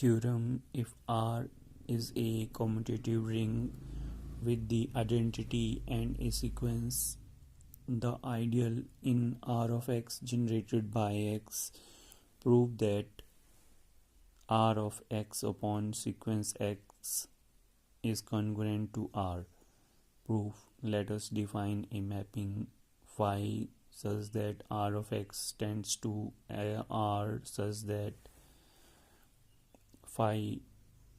Theorem: if R is a commutative ring with the identity and a sequence, the ideal in R of x generated by x, prove that R of x upon sequence x is congruent to R. Proof: let us define a mapping phi such that R of x tends to R such that phi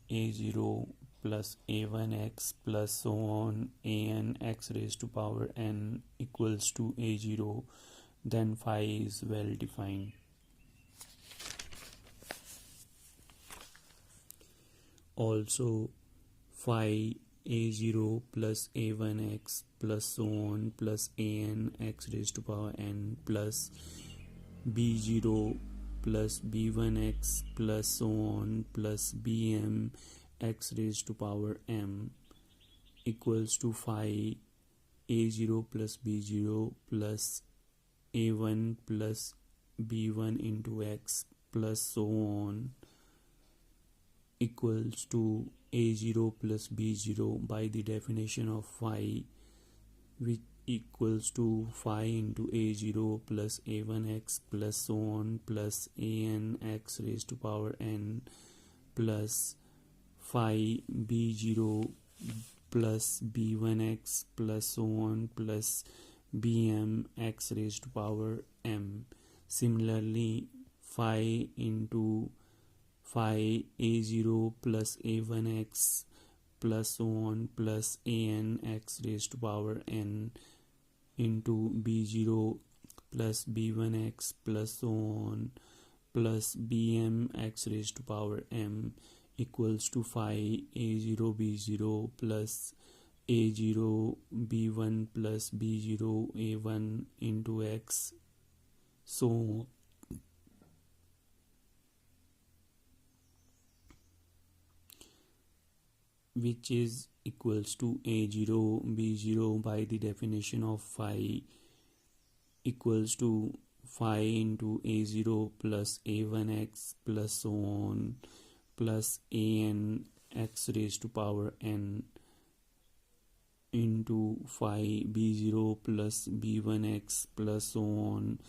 a0 plus a1x plus so on an x raised to power n equals to a0, then phi is well defined. Also, phi a0 plus a1x plus so on plus an x raised to power n plus b0 plus b1x plus so on plus bm x raised to power m equals to phi a0 plus b0 plus a1 plus b1 into x plus so on equals to a0 plus b0 by the definition of phi, which equals to phi into a0 plus a1x plus so on plus an x raised to power n plus phi b0 plus b1x plus so on plus bm x raised to power m. Similarly, phi into phi a0 plus a1x plus so on plus an x raised to power n into b0 plus b1x plus so on plus bm x raised to power m equals to phi a0 b0 plus a0 b1 plus b0 a1 into x, so which is equals to a0 b0 by the definition of phi equals to phi into a0 plus a1x plus so on plus an x raised to power n into phi b0 plus b1x plus so on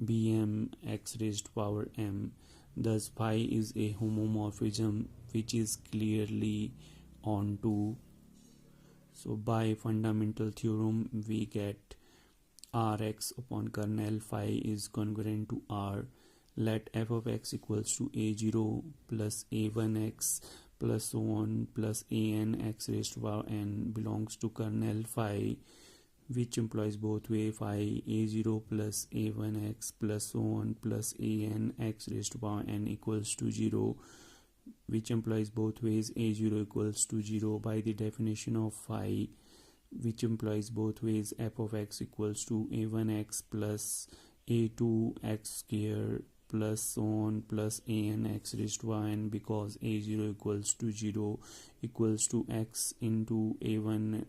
bm x raised to power m. Thus phi is a homomorphism which is clearly onto. So by fundamental theorem we get Rx upon kernel phi is congruent to R. Let f of x equals to a0 plus a1x plus so on plus an x raised to power n belongs to kernel phi, which implies both way phi a0 plus a1x plus so on plus an x raised to power n equals to 0, which implies both ways a0 equals to 0 by the definition of phi, which implies both ways f of x equals to a1x plus a2x square plus so on plus an x raised to power n, because a0 equals to 0 equals to x into a1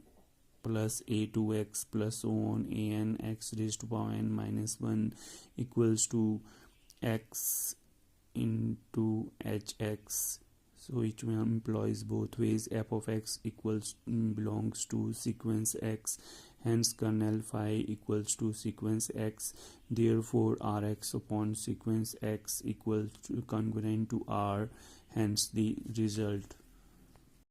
plus a2x plus so on an x raised to power n minus 1 equals to x into hx. So each one employs both ways. F of x equals belongs to sequence x, hence kernel phi equals to sequence x. Therefore Rx upon sequence x equals to congruent to R, hence the result.